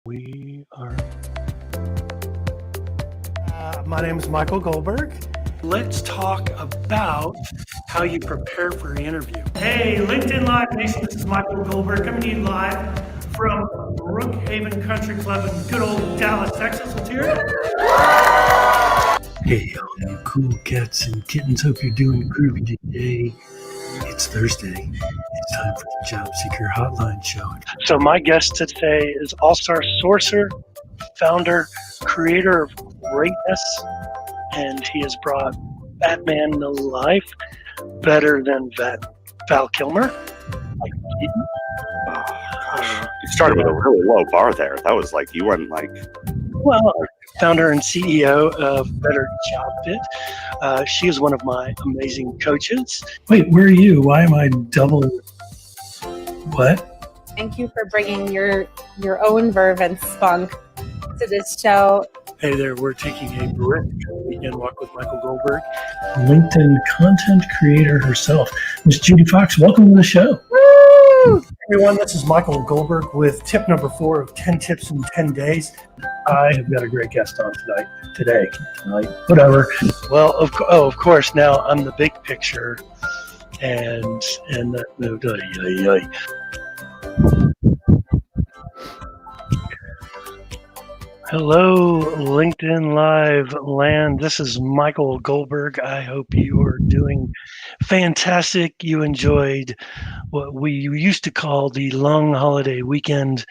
We are. My name is Michael Goldberg. Let's talk about how you prepare for an interview. Hey, LinkedIn Live Nation, this is Michael Goldberg coming to you live from Brookhaven Country Club in good old Dallas, Texas. Let's hear it. Hey, all you cool cats and kittens, hope you're doing groovy today. It's Thursday. It's time for the Job Seeker Hotline Show. So my guest today is All-Star Sourcer, founder, creator of Greatness, and he has brought Batman to life better than Val Kilmer. You started with a really low bar there. That was like, you went like... Well, founder and CEO of Better Job Fit. She is one of my amazing coaches. Wait, where are you? Why am I double? What? Thank you for bringing your own verve and spunk to this show. Hey there, we're taking a brisk weekend walk with Michael Goldberg, LinkedIn content creator herself. Miss Judy Fox, welcome to the show. Woo! Everyone, this is Michael Goldberg with tip number 4 of 10 tips in 10 days. I have got a great guest on tonight, whatever. Well, of course, now I'm the big picture, and that moved. Hello, LinkedIn Live land. This is Michael Goldberg. I hope you are doing fantastic. You enjoyed what we used to call the long holiday weekend,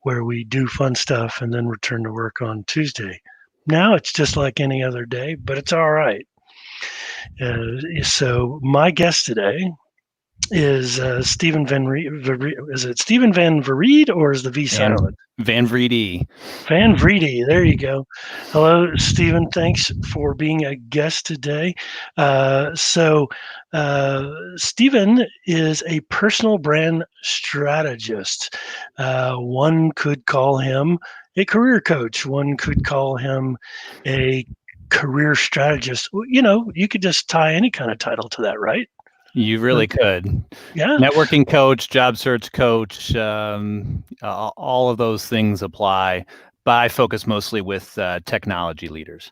where we do fun stuff and then return to work on Tuesday. Now it's just like any other day, but it's all right. So my guest today is Stephen Van Vreede. Is it Stephen Van Vreede or is the V silent? Van Vreede. Van Vreede. There you go. Hello, Stephen. Thanks for being a guest today. Stephen is a personal brand strategist. One could call him a career coach. One could call him a career strategist. You know, you could just tie any kind of title to that, right? You really could. Yeah. Networking coach, job search coach, all of those things apply, but I focus mostly with technology leaders.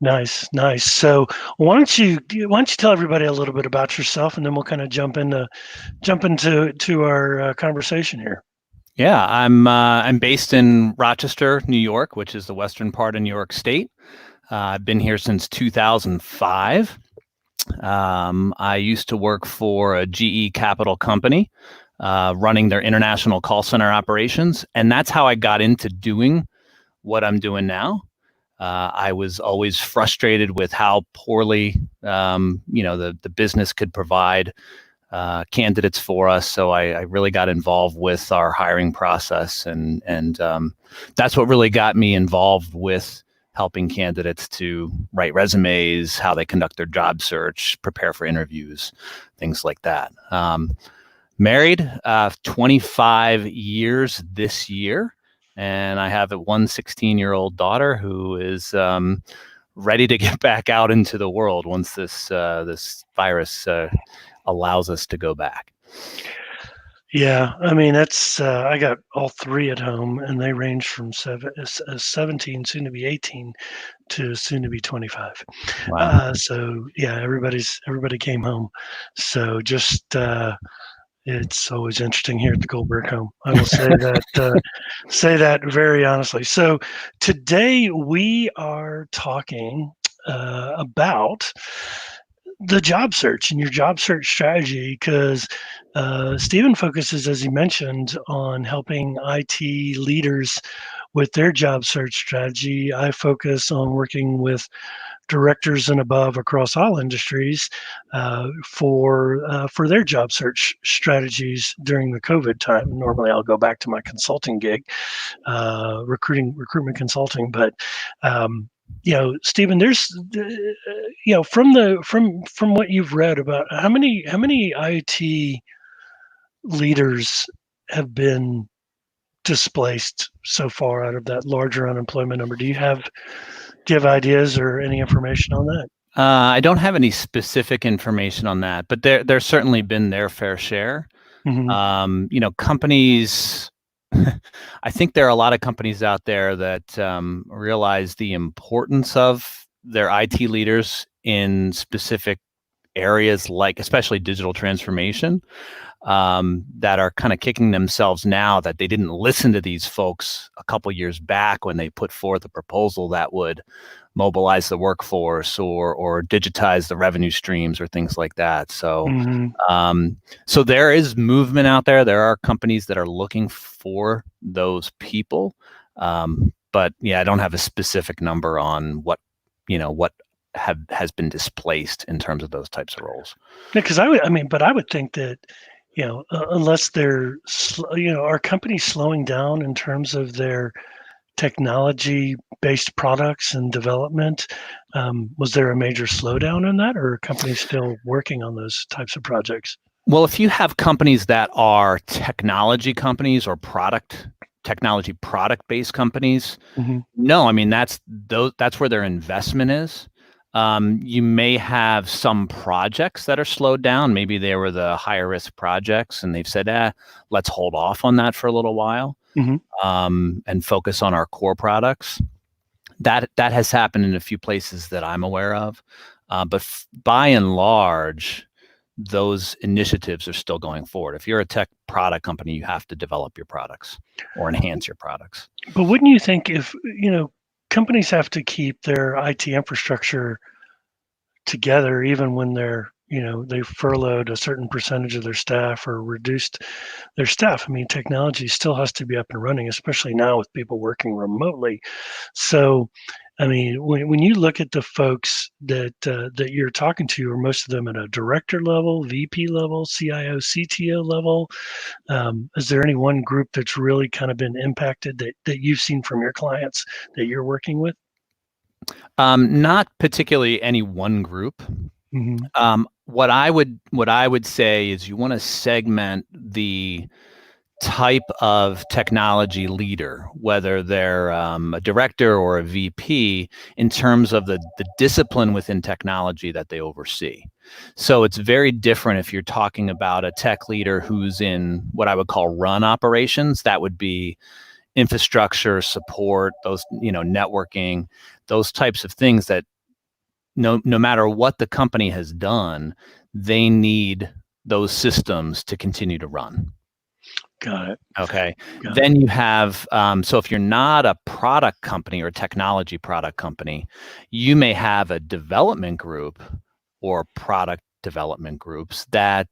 Nice. So why don't you tell everybody a little bit about yourself, and then we'll kind of jump into our conversation here. Yeah, I'm based in Rochester, New York, which is the western part of New York State. I've been here since 2005. I used to work for a GE Capital company, running their international call center operations. And that's how I got into doing what I'm doing now. I was always frustrated with how poorly, the business could provide candidates for us. So I really got involved with our hiring process. And that's what really got me involved with helping candidates to write resumes, how they conduct their job search, prepare for interviews, things like that. Married, 25 years this year, and I have a 16-year-old daughter who is ready to get back out into the world once this virus allows us to go back. Yeah, I mean, that's I got all three at home, and they range from 17, soon to be 18, to soon to be 25. Wow. So yeah, everybody came home. So just it's always interesting here at the Goldberg home. I will say that say that very honestly. So today we are talking about the job search and your job search strategy, because Stephen focuses, as he mentioned, on helping IT leaders with their job search strategy. I focus on working with directors and above across all industries for their job search strategies during the COVID time. Normally, I'll go back to my consulting gig, recruitment consulting, but Stephen, there's, from what you've read about how many IT leaders have been displaced so far out of that larger unemployment number. Do you have ideas or any information on that? I don't have any specific information on that, but there's certainly been their fair share. Mm-hmm. Companies I think there are a lot of companies out there that realize the importance of their IT leaders in specific areas, like especially digital transformation, that are kind of kicking themselves now that they didn't listen to these folks a couple years back when they put forth a proposal that would mobilize the workforce or digitize the revenue streams or things like that. So, so there is movement out there. There are companies that are looking for those people, but yeah, I don't have a specific number on what has been displaced in terms of those types of roles. Yeah, because I would think that, unless they're, are companies slowing down in terms of their technology-based products and development? Was there a major slowdown in that, or are companies still working on those types of projects? Well, if you have companies that are technology companies or technology product-based companies, no, I mean that's where their investment is. You may have some projects that are slowed down. Maybe they were the higher risk projects and they've said, let's hold off on that for a little while, and focus on our core products. That has happened in a few places that I'm aware of. But by and large, those initiatives are still going forward. If you're a tech product company, you have to develop your products or enhance your products. But wouldn't you think if, companies have to keep their IT infrastructure together, even when they furloughed a certain percentage of their staff or reduced their staff. I mean, technology still has to be up and running, especially now with people working remotely. So, I mean, when you look at the folks that you're talking to, are most of them at a director level, VP level, CIO, CTO level? Is there any one group that's really kind of been impacted that you've seen from your clients that you're working with? Not particularly any one group. What I would say is you want to segment the type of technology leader, whether they're a director or a VP, in terms of the discipline within technology that they oversee. So it's very different if you're talking about a tech leader who's in what I would call run operations. That would be infrastructure support, those, networking, those types of things that no matter what the company has done, they need those systems to continue to run. Got it. Okay. Then you have, so if you're not a product company or technology product company, you may have a development group or product development groups that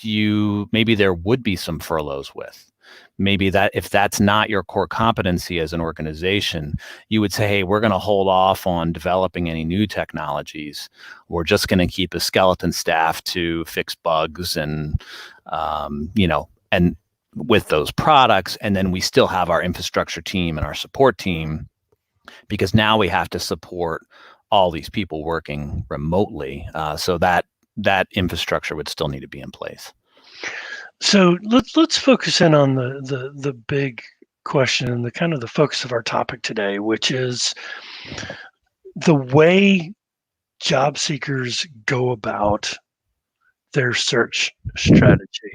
maybe there would be some furloughs with. Maybe that if that's not your core competency as an organization, you would say, hey, we're going to hold off on developing any new technologies. We're just going to keep a skeleton staff to fix bugs and with those products. And then we still have our infrastructure team and our support team, because now we have to support all these people working remotely. So that infrastructure would still need to be in place. So let's focus in on the big question and the kind of the focus of our topic today, which is the way job seekers go about their search strategy.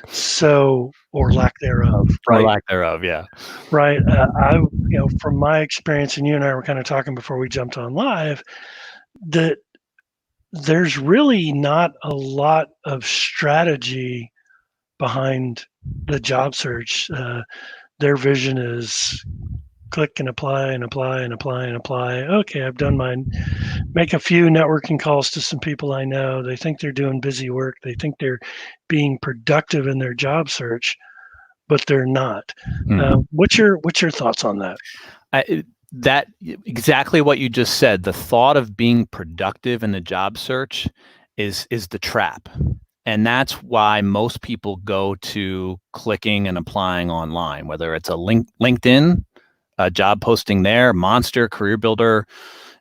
So, or lack thereof, right? Or lack thereof, yeah. Right. From my experience, and you and I were kind of talking before we jumped on live, that there's really not a lot of strategy behind the job search. Their vision is click and apply and apply and apply and apply. Okay, I've done mine. Make a few networking calls to some people I know. They think they're doing busy work. They think they're being productive in their job search, but they're not. What's your thoughts on that? That exactly what you just said. The thought of being productive in the job search is the trap. And that's why most people go to clicking and applying online, whether it's a LinkedIn, a job posting there, Monster, Career Builder,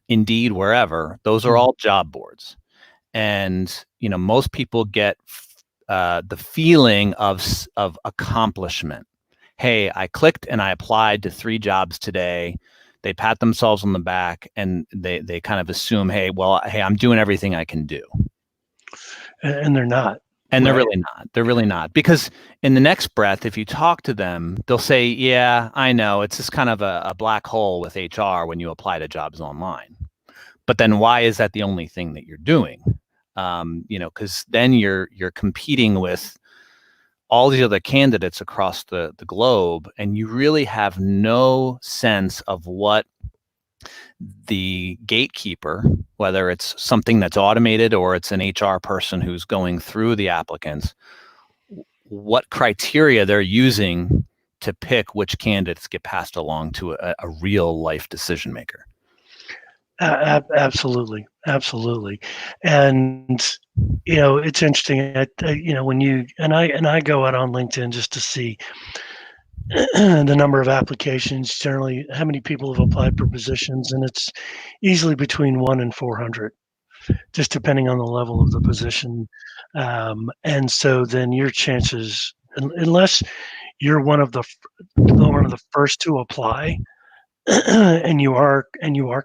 Indeed, wherever. Those are all job boards. And, most people get the feeling of accomplishment. Hey, I clicked and I applied to 3 jobs today. They pat themselves on the back and they kind of assume, hey, I'm doing everything I can do. And they're not. And they're Right. really not. They're really not. Because in the next breath, if you talk to them, they'll say, yeah, I know. It's just kind of a black hole with HR when you apply to jobs online. But then why is that the only thing that you're doing? Because then you're competing with all these other candidates across the globe, and you really have no sense of what the gatekeeper, whether it's something that's automated or it's an HR person who's going through the applicants, what criteria they're using to pick which candidates get passed along to a real life decision maker. Absolutely, absolutely, and it's interesting. When you and I go out on LinkedIn just to see the number of applications, generally how many people have applied for positions, and it's easily between 1 and 400, just depending on the level of the position. And so then your chances, unless you're one of the first to apply, and you are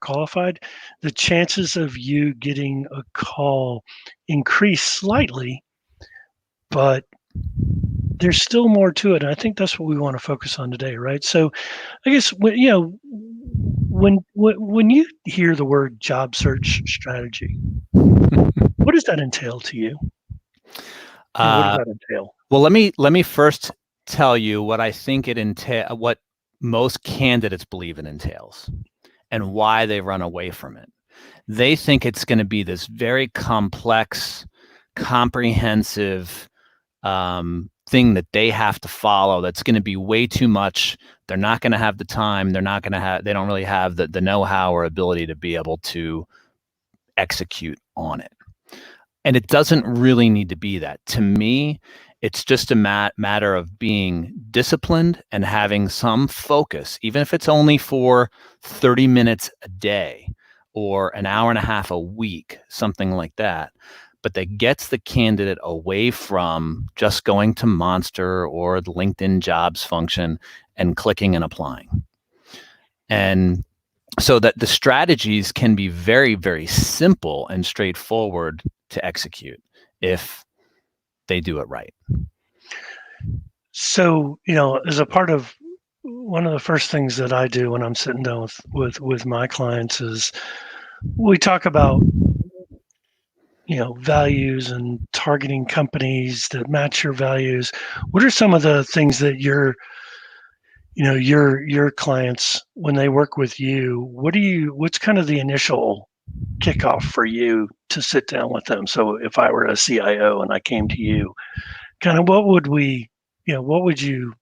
qualified, the chances of you getting a call increase slightly, but there's still more to it. And I think that's what we want to focus on today, right? So I guess when you hear the word job search strategy, what does that entail to you? And what does that entail? Well, let me first tell you what I think what most candidates believe it entails and why they run away from it. They think it's going to be this very complex, comprehensive thing that they have to follow. That's going to be way too much. They're not going to have the time. They don't really have the know-how or ability to be able to execute on it. And it doesn't really need to be that. To me, it's just a matter of being disciplined and having some focus, even if it's only for 30 minutes a day or an hour and a half a week, something like that. But that gets the candidate away from just going to Monster or the LinkedIn jobs function and clicking and applying. And so that the strategies can be very, very simple and straightforward to execute if they do it right. So, as a part of one of the first things that I do when I'm sitting down with my clients is we talk about values and targeting companies that match your values. What are some of the things that your clients, when they work with you, what's kind of the initial kickoff for you to sit down with them? So if I were a CIO and I came to you, kind of what would you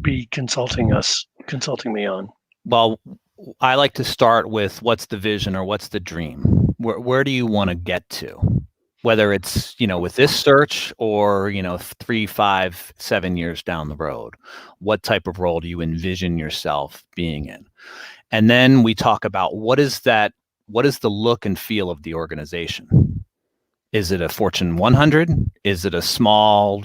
be consulting me on? Well, I like to start with what's the vision or what's the dream? Where do you want to get to? Whether it's, with this search or, 3, 5, 7 years down the road, what type of role do you envision yourself being in? And then we talk about what is the look and feel of the organization? Is it a Fortune 100? Is it a small,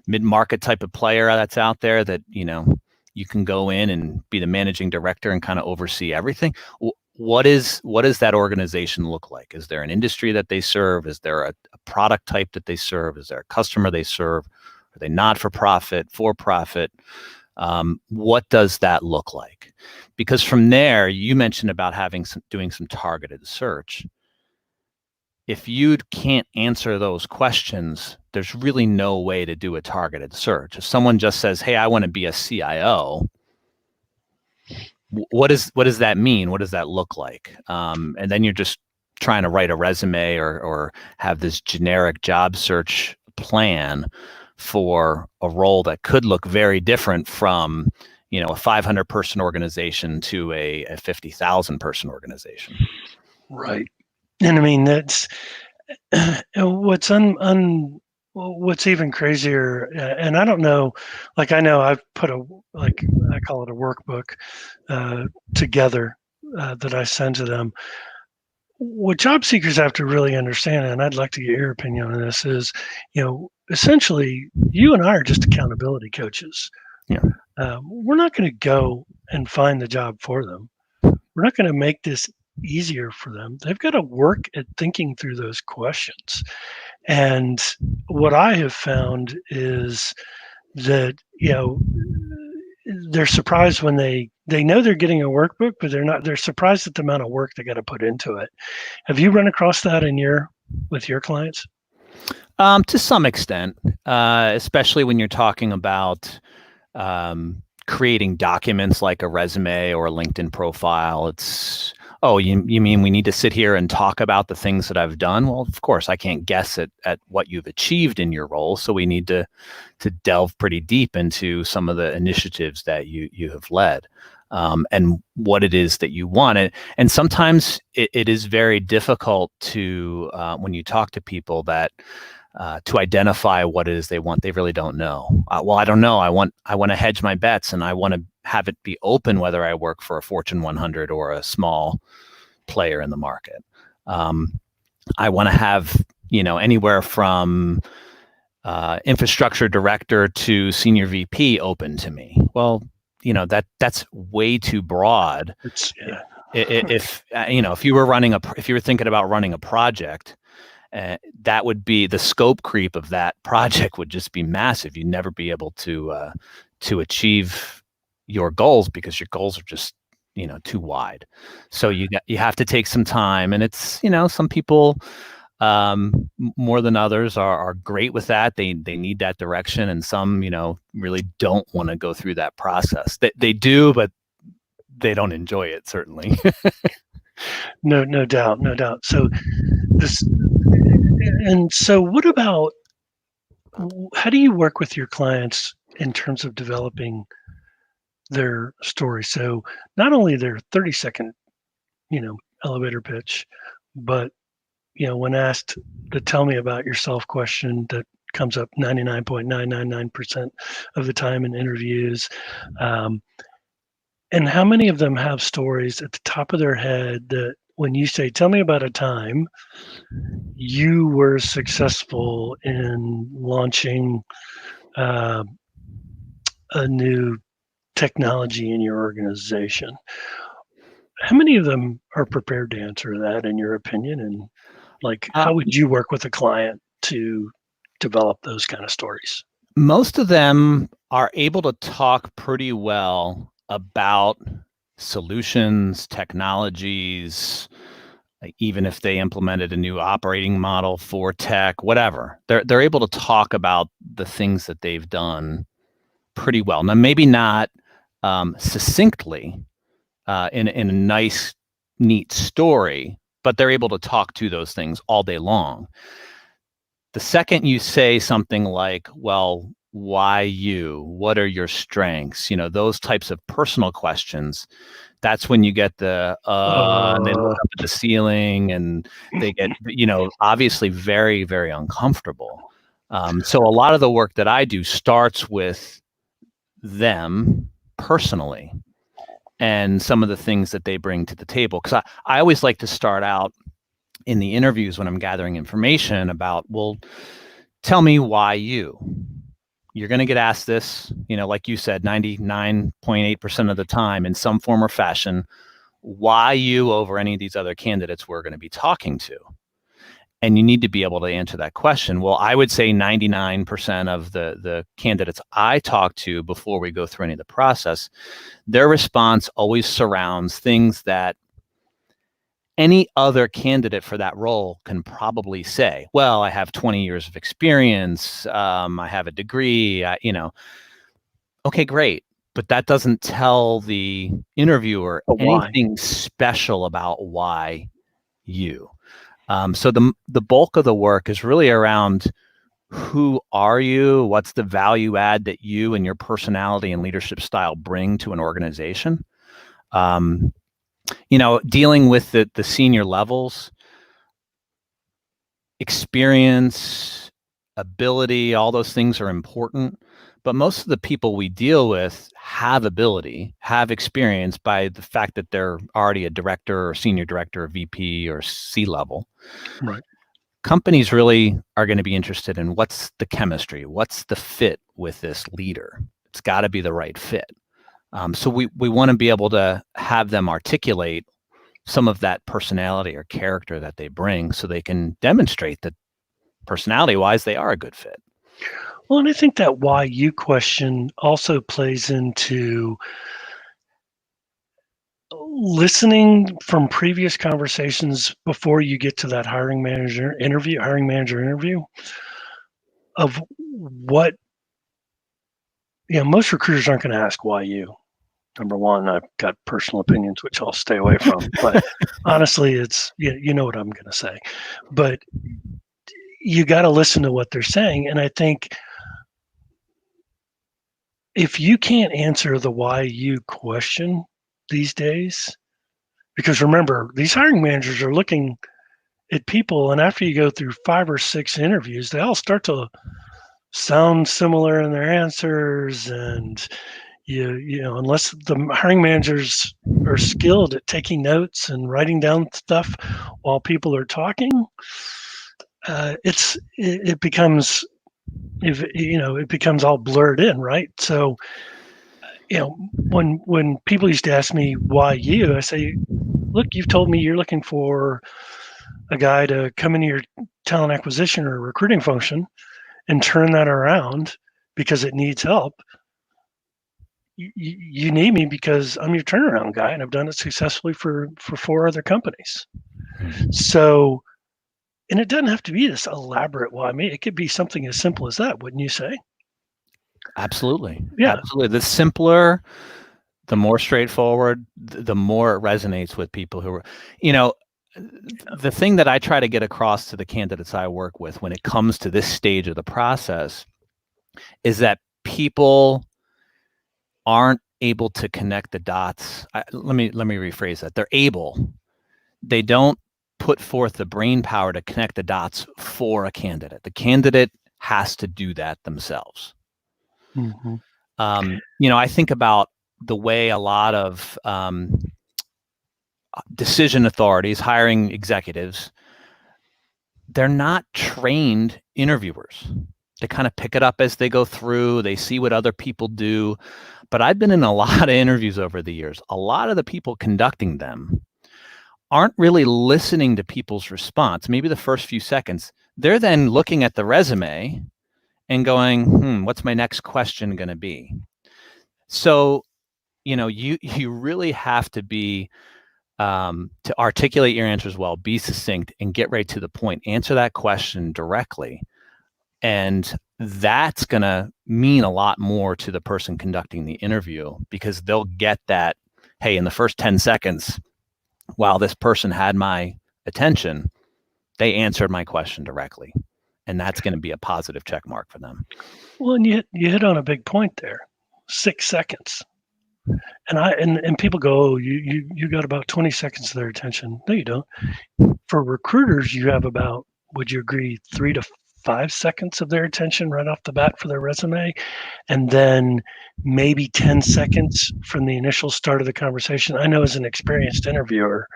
mid-market type of player that's out there that, you can go in and be the managing director and kind of oversee everything? What does that organization look like? Is there an industry that they serve? Is there a product type that they serve? Is there a customer they serve? Are they not-for-profit, for-profit? What does that look like? Because from there, you mentioned about doing some targeted search. If you can't answer those questions, there's really no way to do a targeted search. If someone just says, hey, I want to be a CIO, what does that mean? What does that look like? And then you're just trying to write a resume or have this generic job search plan for a role that could look very different from, a 500 person organization to a 50,000 person organization. Right. And I mean, that's what's what's even crazier. And I don't know, I know I've put I call it a workbook together that I send to them. What job seekers have to really understand, and I'd like to get your opinion on this, is, essentially you and I are just accountability coaches. Yeah. We're not going to go and find the job for them. We're not going to make this easier for them. They've got to work at thinking through those questions. And what I have found is that, they're surprised when they know they're getting a workbook, but they're surprised at the amount of work they got to put into it. Have you run across that with your clients? To some extent, especially when you're talking about creating documents like a resume or a LinkedIn profile. It's, oh, you mean we need to sit here and talk about the things that I've done? Well, of course, I can't guess at what you've achieved in your role. So we need to delve pretty deep into some of the initiatives that you have led. And what it is that you want. And sometimes it is very difficult to, when you talk to people, that to identify what it is they want. They really don't know. Well, I don't know. I want to hedge my bets, and I want to have it be open whether I work for a Fortune 100 or a small player in the market. I want to have, anywhere from infrastructure director to senior VP open to me. Well, that's way too broad. If you were thinking about running a project, that would be the scope creep of that project would just be massive. You'd never be able to achieve your goals because your goals are just too wide. So you have to take some time, and it's some people more than others are great with that. They need that direction, and some really don't want to go through that process. They do, but they don't enjoy it, certainly. No doubt. So what about, how do you work with your clients in terms of developing their story? So not only their 30-second, elevator pitch, but, when asked the tell me about yourself question that comes up 99.999% of the time in interviews. And how many of them have stories at the top of their head that when you say, tell me about a time you were successful in launching a new technology in your organization, how many of them are prepared to answer that, in your opinion? And how would you work with a client to develop those kind of stories? Most of them are able to talk pretty well about solutions, technologies, even if they implemented a new operating model for tech, whatever. They're able to talk about the things that they've done pretty well. Now, maybe not succinctly in a nice, neat story, but they're able to talk to those things all day long. The second you say something like, well, why you? What are your strengths? Those types of personal questions. That's when you get and they look up at the ceiling and they get, obviously very, very uncomfortable. So a lot of the work that I do starts with them personally and some of the things that they bring to the table. Because I always like to start out in the interviews when I'm gathering information about, well, tell me why you. You're going to get asked this, like you said, 99.8% of the time in some form or fashion, why you over any of these other candidates we're going to be talking to. And you need to be able to answer that question. Well, I would say 99% of the candidates I talk to before we go through any of the process, their response always surrounds things that any other candidate for that role can probably say. Well, I have 20 years of experience. I have a degree. Okay, great. But that doesn't tell the interviewer anything special about why you. So the bulk of the work is really around who are you? What's the value add that you and your personality and leadership style bring to an organization? Dealing with the senior levels, experience, ability, all those things are important. But most of the people we deal with have ability, have experience by the fact that they're already a director or senior director or VP or C-level. Right. Companies really are going to be interested in what's the chemistry, what's the fit with this leader. It's got to be the right fit. So we want to be able to have them articulate some of that personality or character that they bring so they can demonstrate that personality-wise, they are a good fit. Well, and I think that why you question also plays into listening from previous conversations before you get to that hiring manager interview of what, most recruiters aren't going to ask why you. Number one, I've got personal opinions, which I'll stay away from. But honestly, it's, you know what I'm going to say. But you got to listen to what they're saying. And I think if you can't answer the why you question these days, because remember, these hiring managers are looking at people, and after you go through 5 or 6 interviews, they all start to sound similar in their answers, and unless the hiring managers are skilled at taking notes and writing down stuff while people are talking, it becomes all blurred in, right? So when people used to ask me why you, I say, look, you've told me you're looking for a guy to come into your talent acquisition or recruiting function and turn that around because it needs help. You need me because I'm your turnaround guy, and I've done it successfully for 4 other companies. So, and it doesn't have to be this elaborate why me. It could be something as simple as that, wouldn't you say? Absolutely. Yeah. Absolutely. The simpler, the more straightforward, the more it resonates with people who are, the thing that I try to get across to the candidates I work with when it comes to this stage of the process is that people aren't able to connect the dots. Let me rephrase that. They're able. They don't put forth the brain power to connect the dots for a candidate. The candidate has to do that themselves. Mm-hmm. I think about the way a lot of decision authorities, hiring executives, they're not trained interviewers. They kind of pick it up as they go through. They see what other people do. But I've been in a lot of interviews over the years. A lot of the people conducting them aren't really listening to people's response. Maybe the first few seconds. They're then looking at the resume and going, what's my next question going to be? So, you really have to be to articulate your answers well, be succinct, and get right to the point. Answer that question directly. And that's going to mean a lot more to the person conducting the interview, because they'll get that, hey, in the first 10 seconds, while this person had my attention, they answered my question directly. And that's going to be a positive check mark for them. Well, and you hit on a big point there. 6 seconds. And people go, oh, you got about 20 seconds of their attention. No, you don't. For recruiters, you have about, would you agree, 3 to 5 seconds of their attention right off the bat for their resume, and then maybe 10 seconds from the initial start of the conversation. I know as an experienced interviewer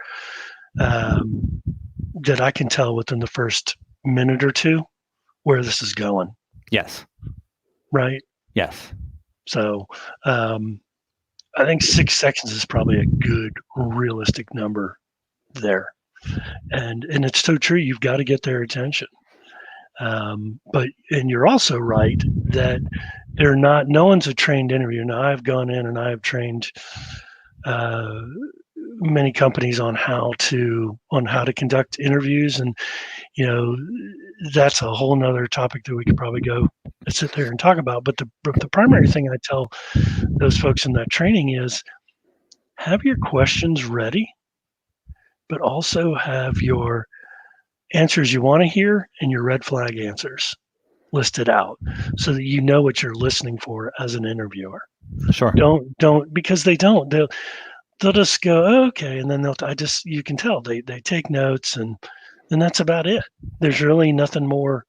that I can tell within the first minute or two where this is going. Yes. Right? Yes. So I think 6 seconds is probably a good realistic number there. And it's so true. You've got to get their attention. But you're also right that no one's a trained interviewer. Now, I've gone in and I have trained many companies on how to conduct interviews, and that's a whole nother topic that we could probably go and sit there and talk about. But the primary thing I tell those folks in that training is have your questions ready, but also have your answers you want to hear and your red flag answers listed out so that you know what you're listening for as an interviewer. Sure. Don't because they don't. They'll just go, oh, okay, and then you can tell they take notes, and that's about it. There's really nothing more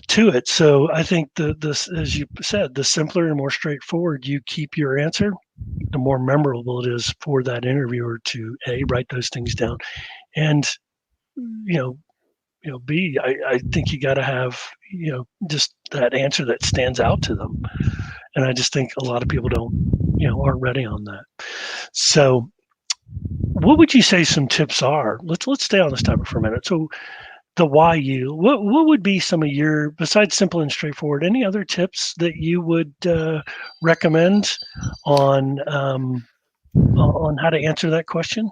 to it. So I think this, as you said, the simpler and more straightforward you keep your answer, the more memorable it is for that interviewer to write those things down, and B, I think you got to have just that answer that stands out to them, and I just think a lot of people aren't ready on that. So, what would you say some tips are? Let's stay on this topic for a minute. So, why you, what would be some of your, besides simple and straightforward, any other tips that you would recommend on how to answer that question?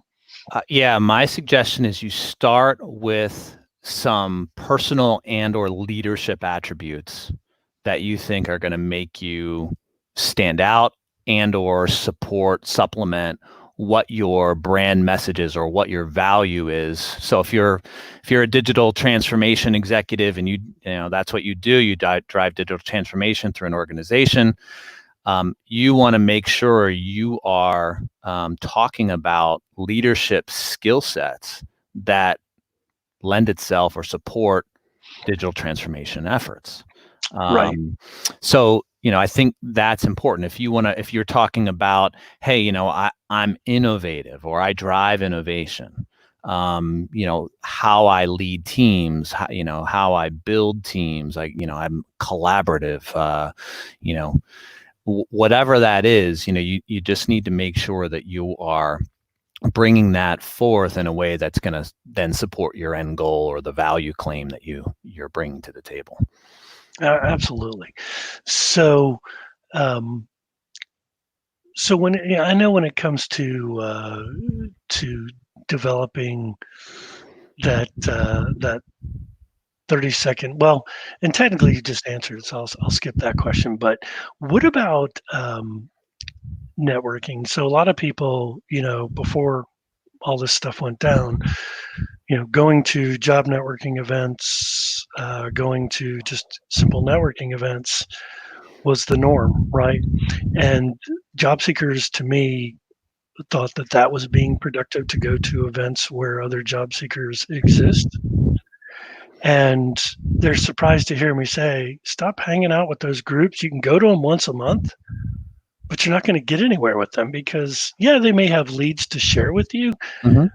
Yeah, my suggestion is you start with some personal and or leadership attributes that you think are going to make you stand out and or supplement what your brand message is or what your value is. So if you're a digital transformation executive and you know that's what you do, you drive digital transformation through an organization. You want to make sure you are talking about leadership skill sets that lend itself or support digital transformation efforts. Right. So, I think that's important. If you're talking about, hey, I'm innovative or I drive innovation, how I lead teams, how I build teams, I'm collaborative, whatever that is, you just need to make sure that you are bringing that forth in a way that's going to then support your end goal or the value claim that you're bringing to the table. Absolutely. So, so I know when it comes to developing that 30-second, well, and technically you just answered it, so I'll skip that question. But what about networking? So a lot of people, before all this stuff went down, going to job networking events, going to just simple networking events was the norm, right? And job seekers, to me, thought that was being productive to go to events where other job seekers exist. And they're surprised to hear me say, stop hanging out with those groups. You can go to them once a month, but you're not going to get anywhere with them because, yeah, they may have leads to share with you. Mm-hmm.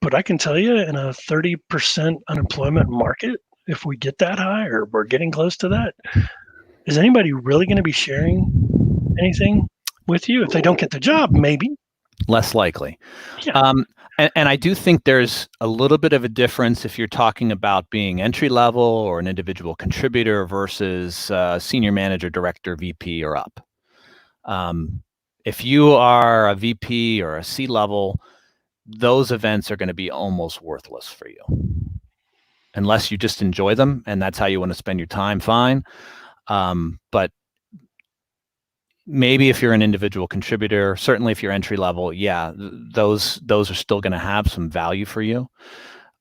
But I can tell you, in a 30% unemployment market, if we get that high or we're getting close to that, is anybody really going to be sharing anything with you? If they don't get the job, maybe. Less likely. Yeah. And I do think there's a little bit of a difference if you're talking about being entry level or an individual contributor versus senior manager, director, VP, or up. If you are a VP or a C level, those events are going to be almost worthless for you. Unless you just enjoy them and that's how you want to spend your time, fine. But maybe if you're an individual contributor, certainly if you're entry level, yeah, those are still going to have some value for you.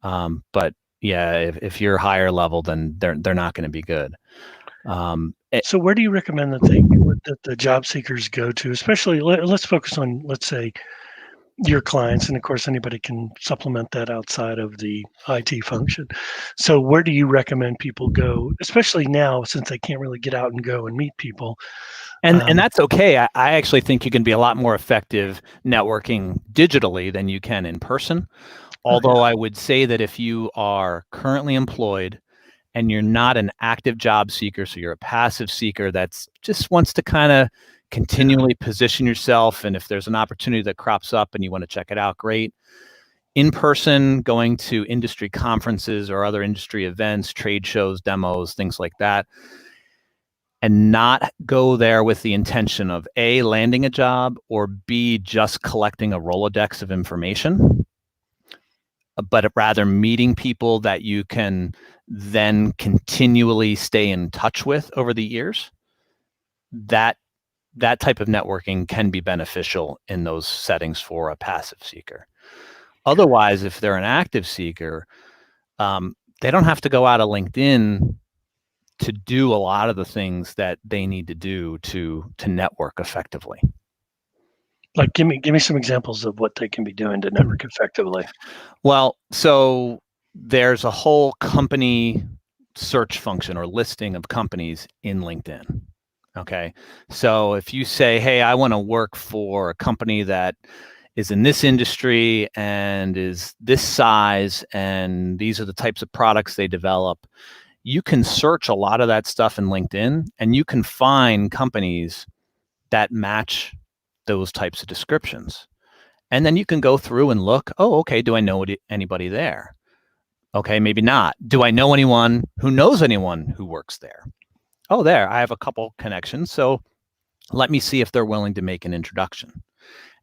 But yeah, if you're higher level, then they're not going to be good. So where do you recommend that the job seekers go to? Especially, let's focus on, let's say, your clients, and of course anybody can supplement that outside of the IT function. So where do you recommend people go, especially now since they can't really get out and go and meet people? And that's okay. I actually think you can be a lot more effective networking digitally than you can in person. Although I would say that if you are currently employed and you're not an active job seeker, so you're a passive seeker that's just wants to kind of continually position yourself, and if there's an opportunity that crops up and you want to check it out, great. In person, going to industry conferences or other industry events, trade shows, demos, things like that, and not go there with the intention of A, landing a job, or B, just collecting a Rolodex of information, but rather meeting people that you can then continually stay in touch with over the years. That type of networking can be beneficial in those settings for a passive seeker. Otherwise, if they're an active seeker, they don't have to go out of LinkedIn to do a lot of the things that they need to do to network effectively. Like, give me some examples of what they can be doing to network effectively. Well, so there's a whole company search function or listing of companies in LinkedIn. Okay. So if you say, hey, I want to work for a company that is in this industry and is this size, and these are the types of products they develop, you can search a lot of that stuff in LinkedIn and you can find companies that match those types of descriptions. And then you can go through and look, oh, okay, do I know anybody there? Okay, maybe not. Do I know anyone who knows anyone who works there? Oh, there, I have a couple connections. So let me see if they're willing to make an introduction.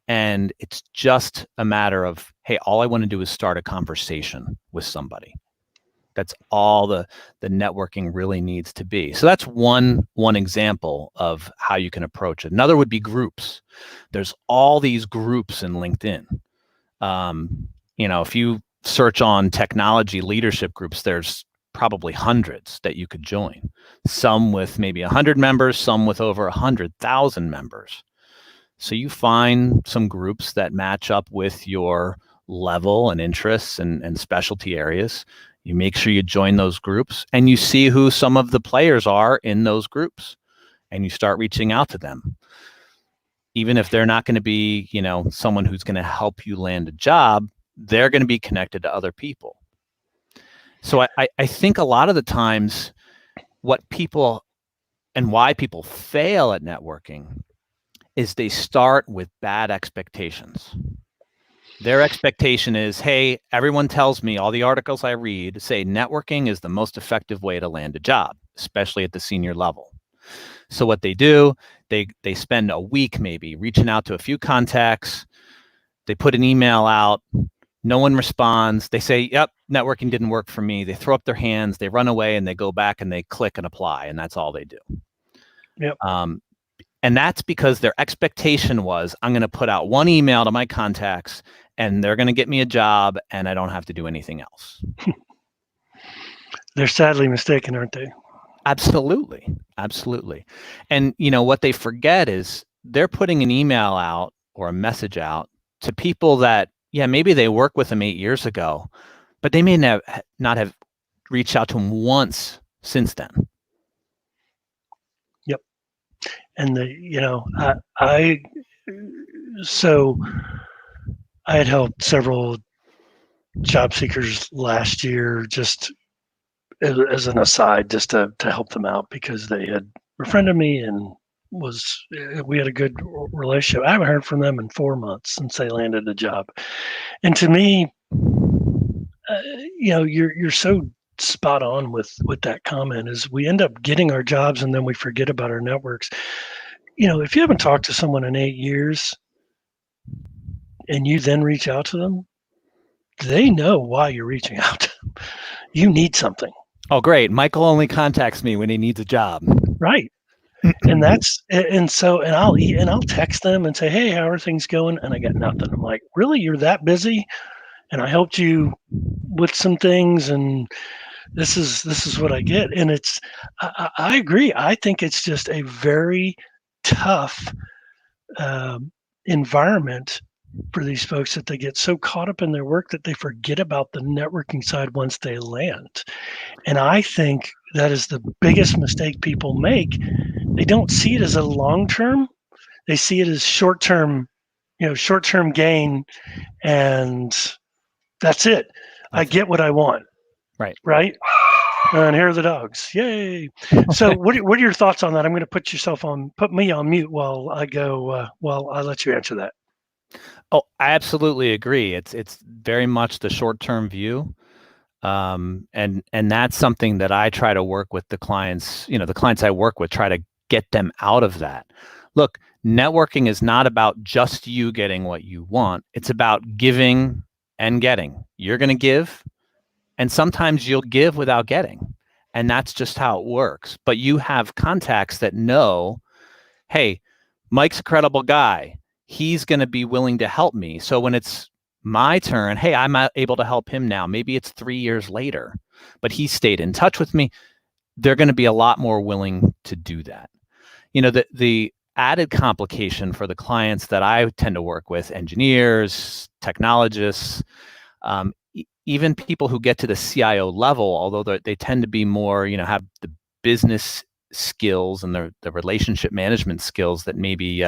And it's just a matter of, hey, all I want to do is start a conversation with somebody. That's all the networking really needs to be. So that's one example of how you can approach it. Another would be groups. There's all these groups in LinkedIn. If you search on technology leadership groups, there's probably hundreds that you could join. Some with maybe 100 members, some with over 100,000 members. So you find some groups that match up with your level and interests and specialty areas. You make sure you join those groups and you see who some of the players are in those groups and you start reaching out to them. Even if they're not going to be, someone who's going to help you land a job, they're going to be connected to other people. So I think a lot of the times what people and why people fail at networking is they start with bad expectations. Their expectation is, hey, everyone tells me, all the articles I read say networking is the most effective way to land a job, especially at the senior level. So what they do, they spend a week maybe reaching out to a few contacts. They put an email out. No one responds. They say, yep, networking didn't work for me. They throw up their hands, they run away, and they go back and they click and apply, and that's all they do. Yep. And that's because their expectation was, I'm going to put out one email to my contacts and they're going to get me a job and I don't have to do anything else. They're sadly mistaken, aren't they? Absolutely. And what they forget is they're putting an email out or a message out to people that, maybe they worked with them 8 years ago, but they may not have reached out to them once since then. Yep. And so I had helped several job seekers last year, just as an aside, just to help them out because they had befriended me and we had a good relationship. I haven't heard from them in 4 months since they landed a job. And to me, you're so spot on with that comment is we end up getting our jobs and then we forget about our networks. If you haven't talked to someone in 8 years and you then reach out to them, they know why you're reaching out to them. You need something. Oh, great. Michael only contacts me when he needs a job. Right. And I'll text them and say, hey, how are things going? And I got nothing. I'm like, really? You're that busy? And I helped you with some things and this is what I get. And I agree. I think it's just a very tough environment for these folks that they get so caught up in their work that they forget about the networking side once they land. And I think that is the biggest mistake people make. They don't see it as a long-term. They see it as short-term gain, and that's it. I get what I want. Right. And here are the dogs. Yay. So what are your thoughts on that? I'm going to put me on mute while I go, I'll let you answer that. Oh, I absolutely agree. It's very much the short-term view. And that's something that I try to work with the clients, the clients I work with, try to get them out of that. Look, networking is not about just you getting what you want. It's about giving and getting. You're going to give, and sometimes you'll give without getting. And that's just how it works. But you have contacts that know, hey, Mike's a credible guy. He's going to be willing to help me. So when it's my turn, hey, I'm able to help him now. Maybe it's 3 years later, but he stayed in touch with me. They're going to be a lot more willing to do that. The added complication for the clients that I tend to work with, engineers, technologists, even people who get to the CIO level, although they tend to be more, have the business skills and the relationship management skills that maybe,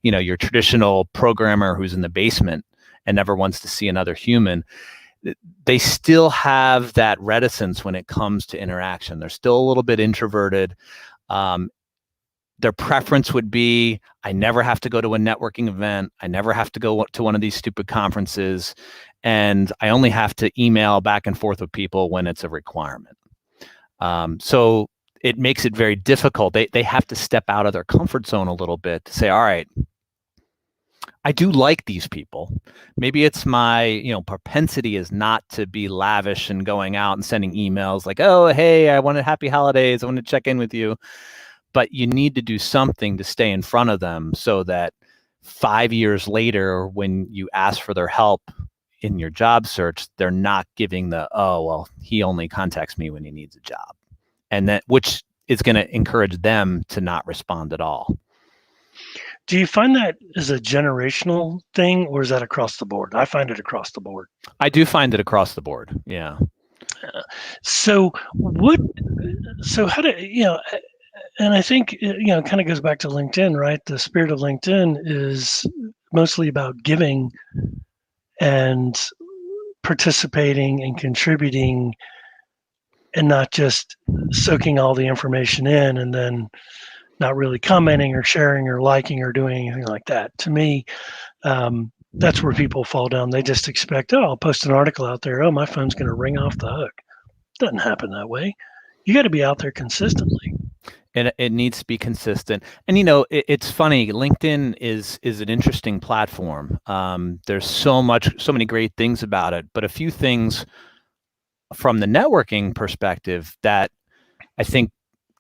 your traditional programmer who's in the basement and never wants to see another human, they still have that reticence when it comes to interaction. They're still a little bit introverted. their preference would be, I never have to go to a networking event. I never have to go to one of these stupid conferences. And I only have to email back and forth with people when it's a requirement. So it makes it very difficult. They have to step out of their comfort zone a little bit to say, all right, I do like these people. Maybe it's my, propensity is not to be lavish and going out and sending emails like, oh, hey, I want a happy holidays. I want to check in with you. But you need to do something to stay in front of them so that 5 years later, when you ask for their help in your job search, they're not giving the, oh, well, he only contacts me when he needs a job. And that, which is going to encourage them to not respond at all. Do you find that is a generational thing, or is that across the board? I find it across the board. I do find it across the board. Yeah. So how do, and I think, kind of goes back to LinkedIn, right? The spirit of LinkedIn is mostly about giving and participating and contributing, and not just soaking all the information in and then not really commenting or sharing or liking or doing anything like that. To me, that's where people fall down. They just expect, oh, I'll post an article out there. Oh, my phone's going to ring off the hook. Doesn't happen that way. You got to be out there consistently. And it needs to be consistent. And, it's funny. LinkedIn is an interesting platform. There's so many great things about it, but a few things from the networking perspective that I think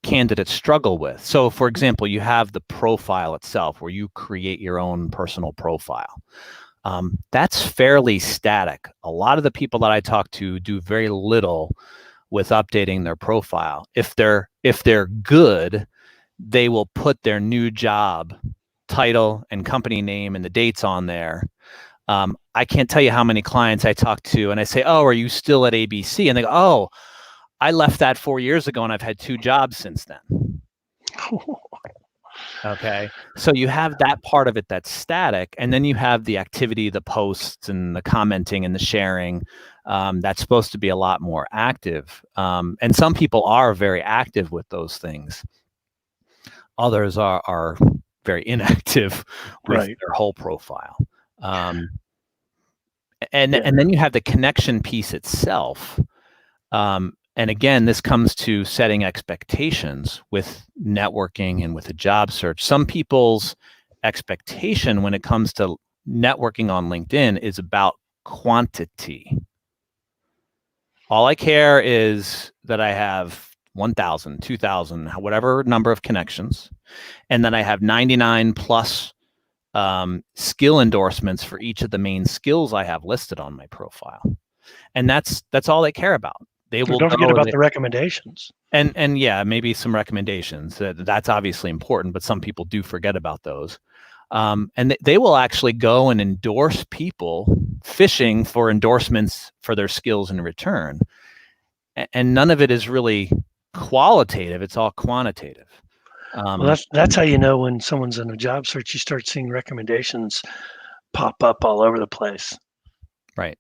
candidates struggle with. So, for example, you have the profile itself where you create your own personal profile. That's fairly static. A lot of the people that I talk to do very little with updating their profile. If they're good, they will put their new job title and company name and the dates on there. I can't tell you how many clients I talk to and I say, oh, are you still at ABC? And they go, oh, I left that 4 years ago and I've had 2 jobs since then. Okay. So you have that part of it that's static. And then you have the activity, the posts and the commenting and the sharing. That's supposed to be a lot more active. And some people are very active with those things. Others are very inactive with their whole profile. And then you have the connection piece itself. And again, this comes to setting expectations with networking and with a job search. Some people's expectation when it comes to networking on LinkedIn is about quantity. All I care is that I have 1,000, 2,000, whatever number of connections, and then I have 99 plus skill endorsements for each of the main skills I have listed on my profile. And that's all they care about. They will don't forget about the recommendations. And yeah, maybe some recommendations. That's obviously important, but some people do forget about those. And they will actually go and endorse people fishing for endorsements for their skills in return. And none of it is really qualitative. It's all quantitative. Well, that's how you know when someone's in a job search. You start seeing recommendations pop up all over the place. Right.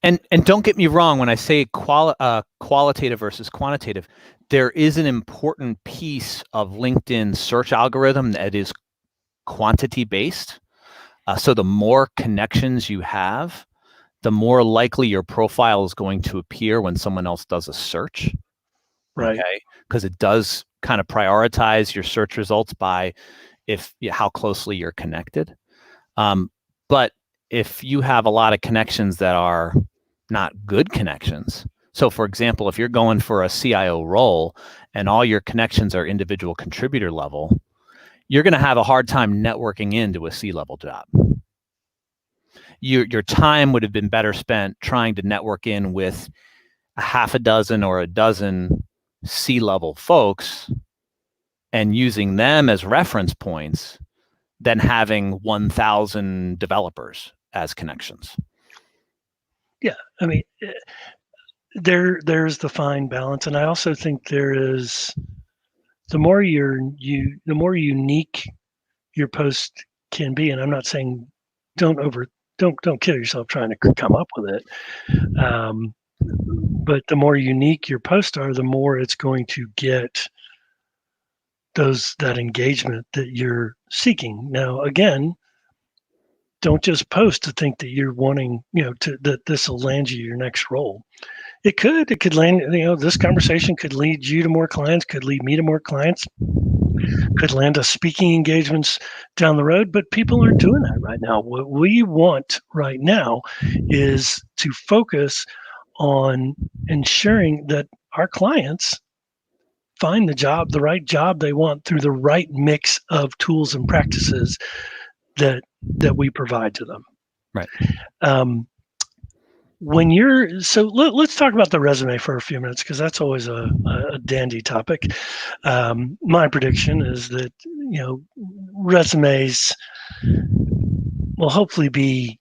And don't get me wrong, when I say qualitative versus quantitative, there is an important piece of LinkedIn search algorithm that is quantity based. So the more connections you have, the more likely your profile is going to appear when someone else does a search. Right. Okay. Because it does kind of prioritize your search results by how closely you're connected. But if you have a lot of connections that are not good connections, so for example, if you're going for a CIO role and all your connections are individual contributor level, you're going to have a hard time networking into a C-level job. Your time would have been better spent trying to network in with a half a dozen or a dozen C-level folks and using them as reference points than having 1,000 developers as connections. Yeah, I mean, there's the fine balance, and I also think there is the more unique your post can be. And I'm not saying don't kill yourself trying to come up with it, but the more unique your posts are, the more it's going to get that engagement that you're seeking. Now, again, don't just post to think that you're wanting, that this will land you your next role. It could land, this conversation could lead you to more clients, could lead me to more clients, could land us speaking engagements down the road, but people aren't doing that right now. What we want right now is to focus on ensuring that our clients find the right job they want through the right mix of tools and practices that we provide to them. Right. Let's talk about the resume for a few minutes, because that's always a dandy topic. My prediction is that resumes will hopefully be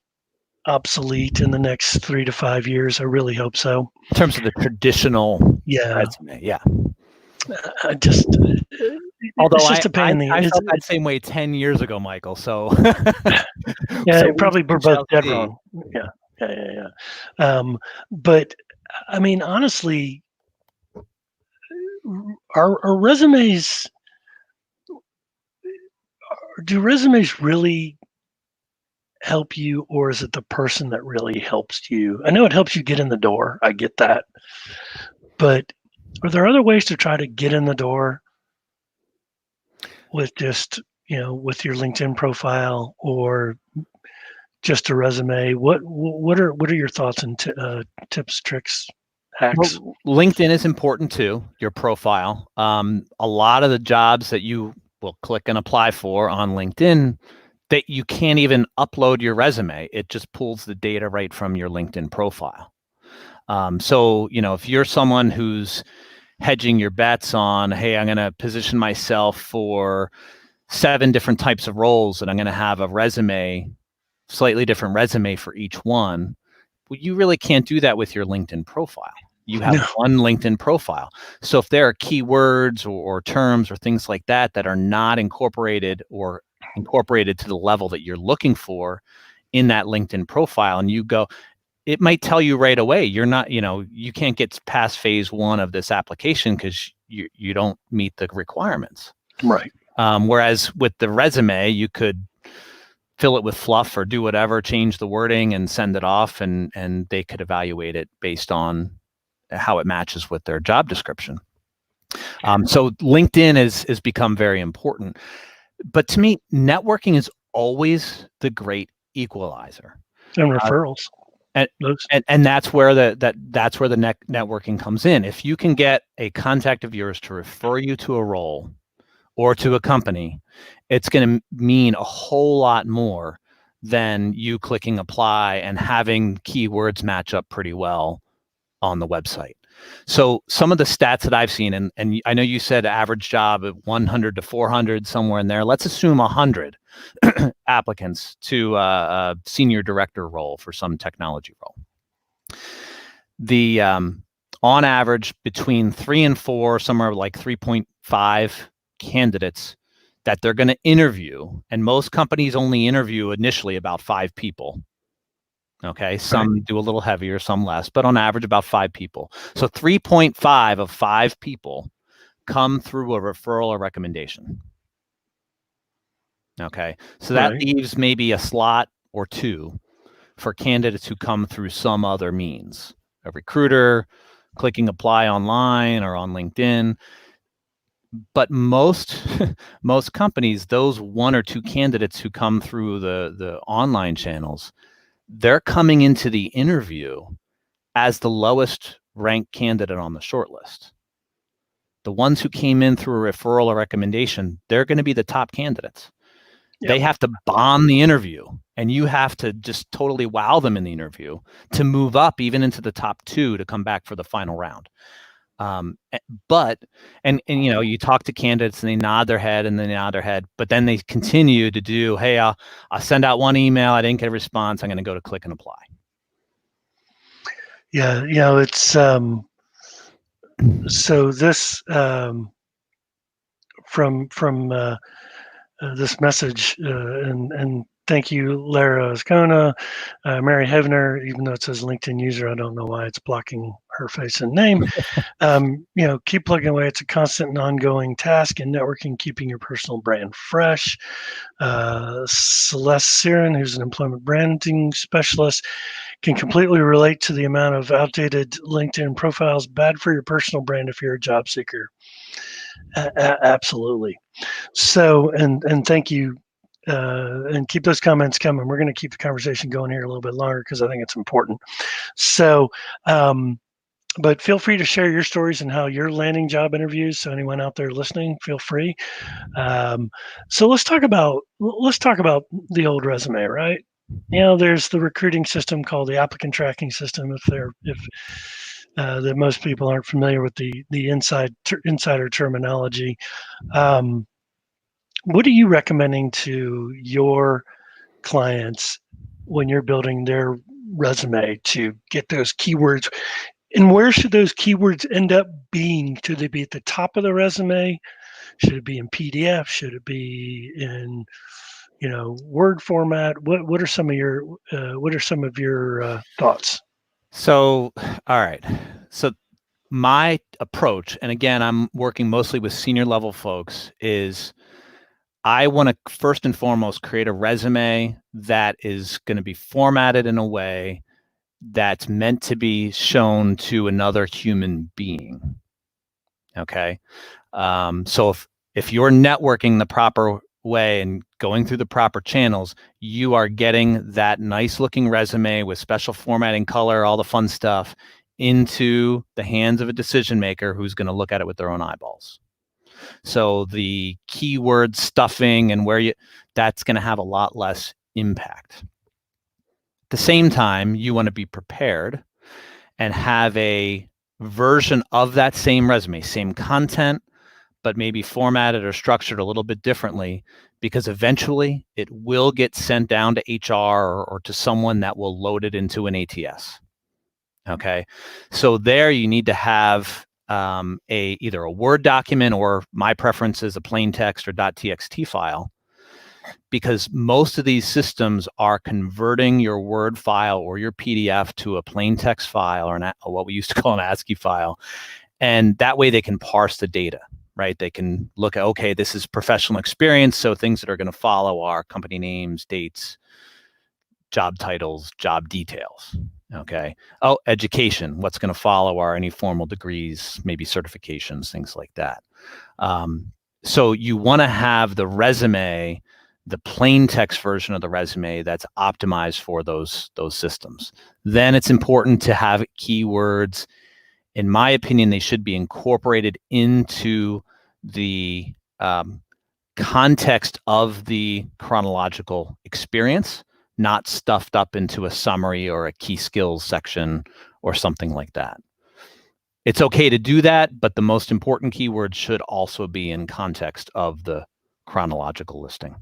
obsolete in the next 3 to 5 years. I really hope so. In terms of the traditional resume, yeah. I just, although it's just a pain in the I felt that same way 10 years ago, Michael. So yeah, so probably we're both dead wrong. Yeah. But I mean, honestly, our resumes, do resumes really help you, or is it the person that really helps you? I know it helps you get in the door. I get that. But are there other ways to try to get in the door with just, with your LinkedIn profile or just a resume? What are your thoughts and tips, tricks, hacks? Well, LinkedIn is important too, your profile. A lot of the jobs that you will click and apply for on LinkedIn, that you can't even upload your resume. It just pulls the data right from your LinkedIn profile. So, if you're someone who's hedging your bets on, hey, I'm going to position myself for 7 different types of roles, and I'm going to have a slightly different resume for each one. Well, you really can't do that with your LinkedIn profile. You have one LinkedIn profile. So if there are keywords or terms or things like that that are not incorporated to the level that you're looking for in that LinkedIn profile, and you go, it might tell you right away, you're not, you can't get past phase 1 of this application because you don't meet the requirements. Right. Whereas with the resume, you could fill it with fluff or do whatever, change the wording and send it off, and they could evaluate it based on how it matches with their job description. So LinkedIn has become very important. But to me, networking is always the great equalizer. And referrals. And that's where the networking comes in. If you can get a contact of yours to refer you to a role or to a company, it's going to mean a whole lot more than you clicking apply and having keywords match up pretty well on the website. So some of the stats that I've seen, and I know you said average job at 100 to 400, somewhere in there. Let's assume 100 applicants to a senior director role for some technology role. The on average, between 3 and 4, somewhere like 3.5 candidates that they're going to interview, and most companies only interview initially about 5 people. Okay, some do a little heavier, some less, but on average about 5 people. So 3.5 of 5 people come through a referral or recommendation. Okay, so that leaves maybe a slot or 2 for candidates who come through some other means, a recruiter, clicking apply online or on LinkedIn. But most companies, those 1 or 2 candidates who come through the online channels, they're coming into the interview as the lowest ranked candidate on the shortlist. The ones who came in through a referral or recommendation, they're going to be the top candidates. Yep. They have to bomb the interview, and you have to just totally wow them in the interview to move up even into the top 2 to come back for the final round. But you talk to candidates and they nod their head, but then they continue to do, hey, I'll send out 1 email, I didn't get a response, I'm going to go to click and apply. Yeah, it's so this from this message, and thank you, Lara Ascona, Mary Hevner. Even though it says LinkedIn user, I don't know why it's blocking her face and name. Keep plugging away. It's a constant and ongoing task in networking, keeping your personal brand fresh. Celeste Siren, who's an employment branding specialist, can completely relate to the amount of outdated LinkedIn profiles. Bad for your personal brand if you're a job seeker. Absolutely. So, and thank you. And keep those comments coming. We're going to keep the conversation going here a little bit longer because I think it's important. So, but feel free to share your stories and how you're landing job interviews. So anyone out there listening, feel free. So let's talk about the old resume, right? There's the recruiting system called the applicant tracking system. If that most people aren't familiar with the insider terminology. What are you recommending to your clients when you're building their resume to get those keywords? And where should those keywords end up being? Should they be at the top of the resume? Should it be in PDF? Should it be in, Word format? What are some of your thoughts? So, all right. So my approach, and again, I'm working mostly with senior level folks, is I want to first and foremost create a resume that is going to be formatted in a way that's meant to be shown to another human being. Okay. So if you're networking the proper way and going through the proper channels, you are getting that nice looking resume with special formatting, color, all the fun stuff into the hands of a decision maker who's going to look at it with their own eyeballs. So the keyword stuffing and that's going to have a lot less impact. At the same time, you want to be prepared and have a version of that same resume, same content, but maybe formatted or structured a little bit differently, because eventually it will get sent down to HR or to someone that will load it into an ATS. Okay, so there you need to have either a Word document, or my preference is a plain text or .txt file, because most of these systems are converting your Word file or your PDF to a plain text file, or what we used to call an ASCII file, and that way they can parse the data. Right? They can look at, okay, this is professional experience, so things that are going to follow are company names, dates, job titles, job details. Okay. Oh, education. What's going to follow are any formal degrees, maybe certifications, things like that. So you want to have the resume, the plain text version of the resume that's optimized for those systems. Then it's important to have keywords. In my opinion, they should be incorporated into the context of the chronological experience, not stuffed up into a summary or a key skills section or something like that. It's okay to do that, but the most important keywords should also be in context of the chronological listing.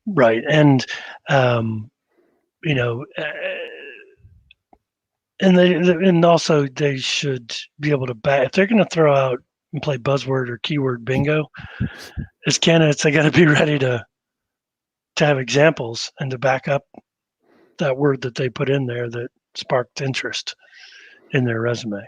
Right. And, and also they should be able to if they're going to throw out and play buzzword or keyword bingo, as candidates, they got to be ready to have examples and to back up that word that they put in there that sparked interest in their resume.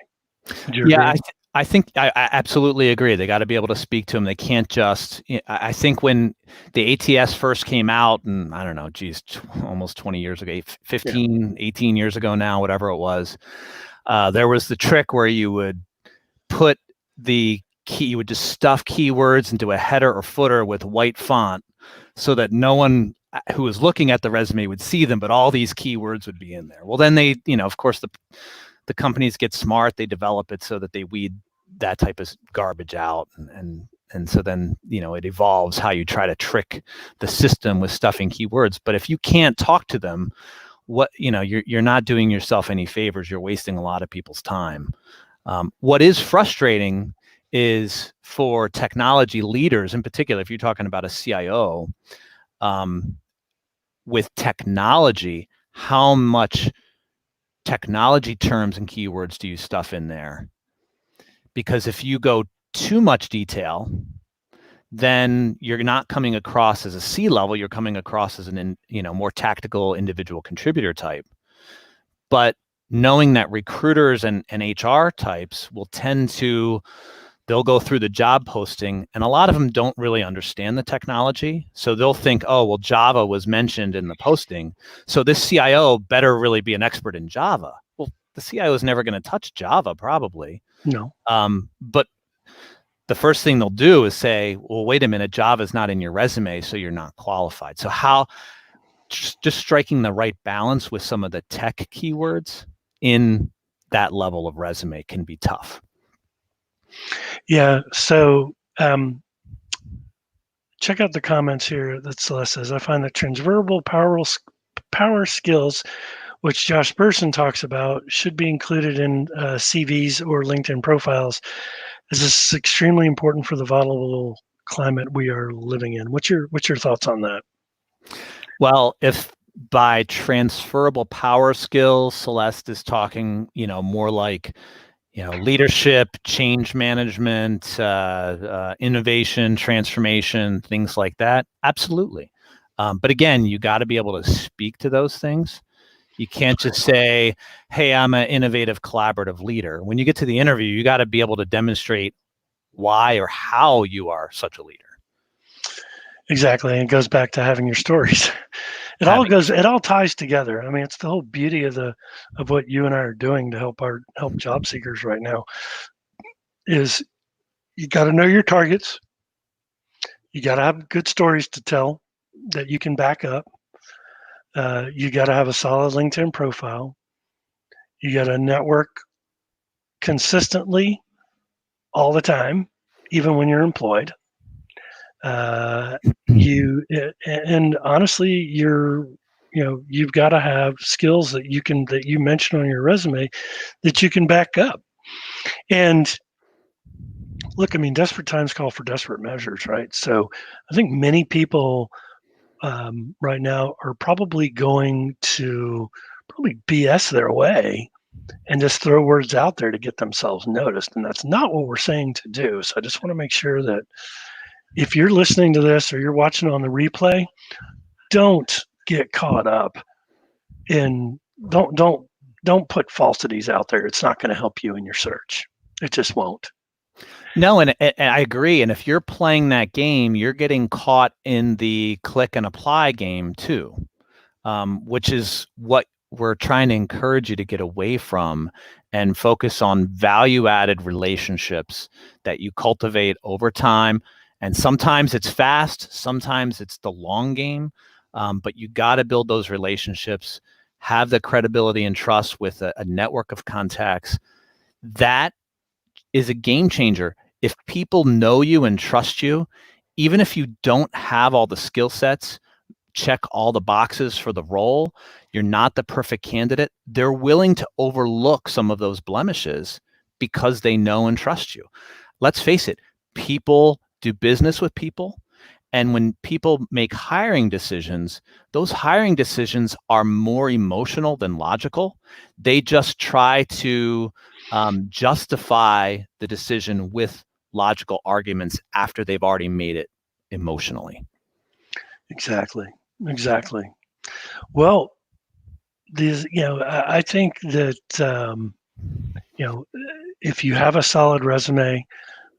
Yeah, I think I absolutely agree. They got to be able to speak to them. They can't just, I think when the ATS first came out, and I don't know, almost 20 years ago, 15, 18 years ago now, whatever it was, there was the trick where you would put you would just stuff keywords into a header or footer with white font so that no one who was looking at the resume would see them, but all these keywords would be in there. Well, then they, of course, the companies get smart. They develop it so that they weed that type of garbage out. And so then, it evolves how you try to trick the system with stuffing keywords. But if you can't talk to them, you're not doing yourself any favors. You're wasting a lot of people's time. What is frustrating is for technology leaders in particular, if you're talking about a CIO, with technology, how much technology terms and keywords do you stuff in there? Because if you go too much detail, then you're not coming across as a C-level, you're coming across as an more tactical individual contributor type. But knowing that recruiters and HR types will tend to, they'll go through the job posting, and a lot of them don't really understand the technology. So they'll think, oh, well, Java was mentioned in the posting, so this CIO better really be an expert in Java. Well, the CIO is never going to touch Java, probably. No. But the first thing they'll do is say, well, wait a minute, Java is not in your resume, so you're not qualified. So how, just striking the right balance with some of the tech keywords in that level of resume can be tough. Yeah. So check out the comments here that Celeste says. I find that transferable power skills, which Josh Burson talks about, should be included in CVs or LinkedIn profiles. This is extremely important for the volatile climate we are living in. What's your thoughts on that? Well, if by transferable power skills, Celeste is talking, more like, leadership, change management, innovation, transformation, things like that. Absolutely. But again, you got to be able to speak to those things. You can't just say, hey, I'm an innovative collaborative leader. When you get to the interview, you got to be able to demonstrate why or how you are such a leader. Exactly. And it goes back to having your stories. It all ties together. I mean, it's the whole beauty of what you and I are doing to help job seekers right now is you got to know your targets. You got to have good stories to tell that you can back up. You got to have a solid LinkedIn profile. You got to network consistently all the time, even when you're employed. And honestly, you've got to have skills that you mention on your resume that you can back up. And look, I mean, desperate times call for desperate measures, right? So I think many people right now are probably going to BS their way and just throw words out there to get themselves noticed. And that's not what we're saying to do. So I just want to make sure that if you're listening to this or you're watching on the replay, don't get caught up in, don't put falsities out there. It's not going to help you in your search. It just won't. No, and I agree. And if you're playing that game, you're getting caught in the click and apply game too, which is what we're trying to encourage you to get away from and focus on value-added relationships that you cultivate over time. And sometimes it's fast, sometimes it's the long game, but you got to build those relationships, have the credibility and trust with a network of contacts. That is a game changer. If people know you and trust you, even if you don't have all the skill sets, check all the boxes for the role, you're not the perfect candidate, they're willing to overlook some of those blemishes because they know and trust you. Let's face it, people do business with people. And when people make hiring decisions, those hiring decisions are more emotional than logical. They just try to justify the decision with logical arguments after they've already made it emotionally. Exactly. Well, I think that, if you have a solid resume,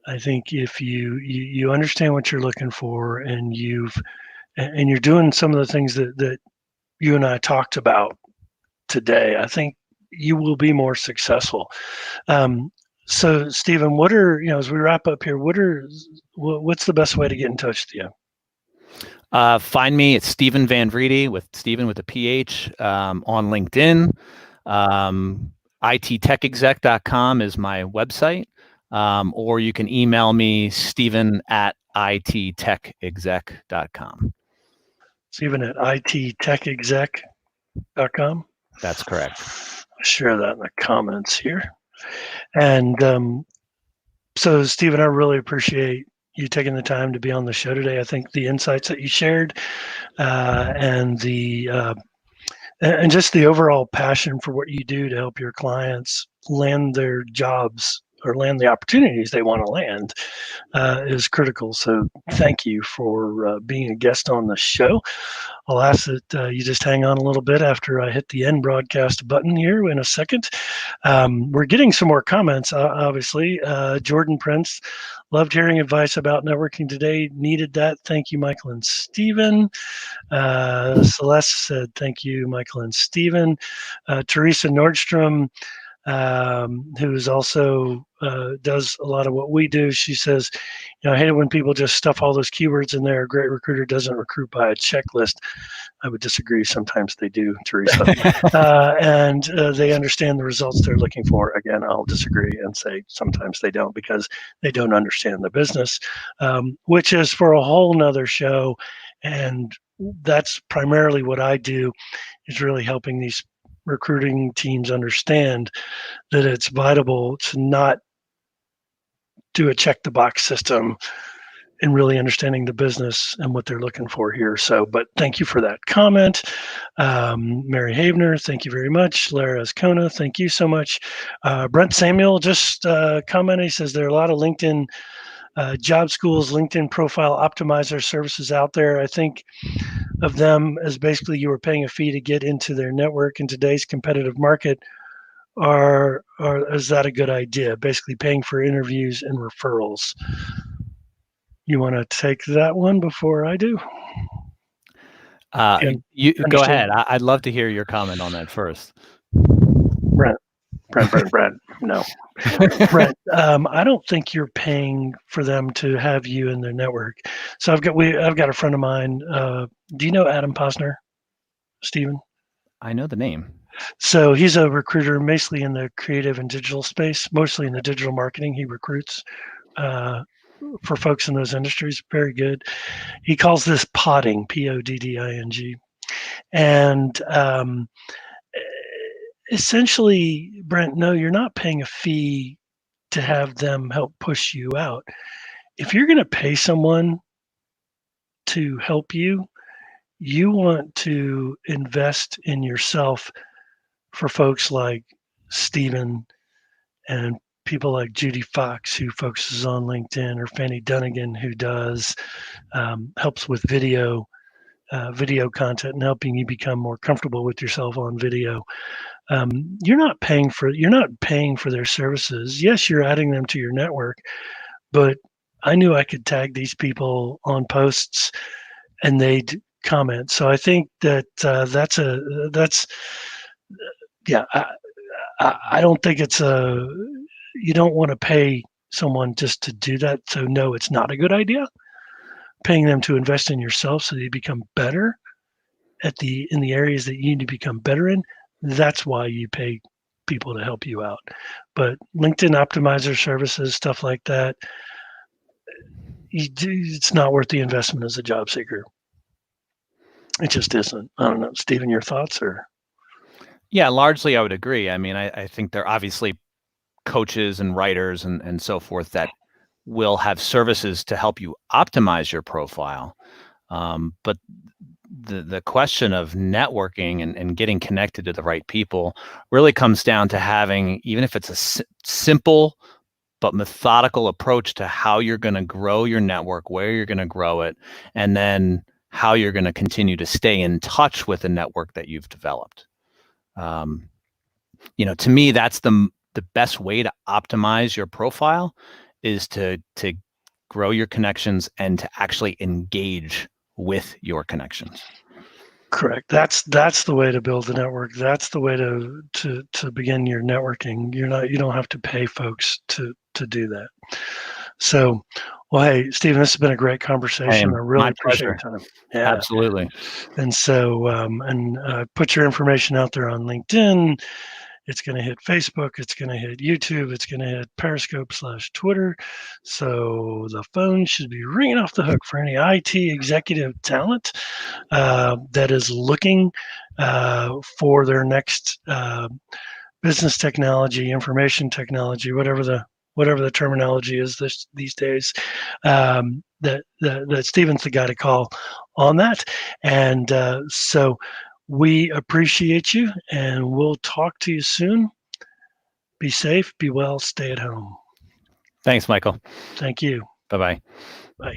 I think if you understand what you're looking for and you're doing some of the things that you and I talked about today, I think you will be more successful. So Stephen, what are, as we wrap up here, what's the best way to get in touch with you? Find me at Stephen Van Vreede with Stephen with a PH on LinkedIn. ITtechExec.com is my website. Or you can email me, Stephen at ITtechExec.com. Stephen at ITtechExec.com? That's correct. I'll share that in the comments here. And so, Stephen, I really appreciate you taking the time to be on the show today. I think the insights that you shared and just the overall passion for what you do to help your clients land their jobs or land the opportunities they want to land is critical. So thank you for being a guest on the show. I'll ask that you just hang on a little bit after I hit the end broadcast button here in a second. We're getting some more comments, obviously. Jordan Prince, loved hearing advice about networking today. Needed that. Thank you, Michael and Stephen. Celeste said, thank you, Michael and Stephen. Teresa Nordstrom, who's also does a lot of what we do. She says, I hate it when people just stuff all those keywords in there. A great recruiter doesn't recruit by a checklist. I would disagree. Sometimes they do, Teresa. And they understand the results they're looking for. Again, I'll disagree and say sometimes they don't because they don't understand the business, which is for a whole nother show. And that's primarily what I do, is really helping these recruiting teams understand that it's vital to not do a check the box system and really understanding the business and what they're looking for here. So, but thank you for that comment. Mary Havener, thank you very much. Lara Ascona, thank you so much. Brent Samuel just commented, he says there are a lot of LinkedIn job schools, LinkedIn profile optimizer services out there. I think of them as basically you were paying a fee to get into their network in today's competitive market. Is that a good idea? Basically paying for interviews and referrals. You want to take that one before I do? You go ahead. I'd love to hear your comment on that first. Brent. No, Brent. I don't think you're paying for them to have you in their network. So I've got a friend of mine. Do you know Adam Posner, Stephen? I know the name. So he's a recruiter, mostly in the creative and digital space, mostly in the digital marketing. He recruits for folks in those industries. Very good. He calls this podding, Podding. And essentially, Brent, no, you're not paying a fee to have them help push you out. If you're going to pay someone to help you, you want to invest in yourself for folks like Stephen and people like Judy Fox, who focuses on LinkedIn, or Fanny Dunnigan, who does helps with video content and helping you become more comfortable with yourself on video. You're not paying for their services. Yes, you're adding them to your network, but I knew I could tag these people on posts and they'd comment. So I think that I don't think you don't want to pay someone just to do that. So no, it's not a good idea. Paying them to invest in yourself so that you become better in the areas that you need to become better in. That's why you pay people to help you out. But LinkedIn optimizer services, stuff like that, it's not worth the investment as a job seeker. It just isn't. I don't know, Stephen, your thoughts? Or yeah, largely I would agree. I mean, I think there are obviously coaches and writers and so forth that will have services to help you optimize your profile. But the question of networking and getting connected to the right people really comes down to having, even if it's a simple but methodical approach to how you're going to grow your network, where you're going to grow it, and then how you're going to continue to stay in touch with the network that you've developed. To me, that's the best way to optimize your profile, is to grow your connections and to actually engage with your connections. Correct. That's the way to build the network. That's the way to begin your networking. You don't have to pay folks to do that. So, well, hey, Stephen, this has been a great conversation. I really appreciate your time. Yeah, absolutely. And so, put your information out there on LinkedIn. It's going to hit Facebook. It's going to hit YouTube. It's going to hit Periscope/Twitter. So the phone should be ringing off the hook for any IT executive talent that is looking for their next business technology, information technology, whatever the terminology is these days. That Stephen's the guy to call on that. And so we appreciate you, and we'll talk to you soon. Be safe, be well, stay at home. Thanks, Michael. Thank you. Bye-bye. Bye.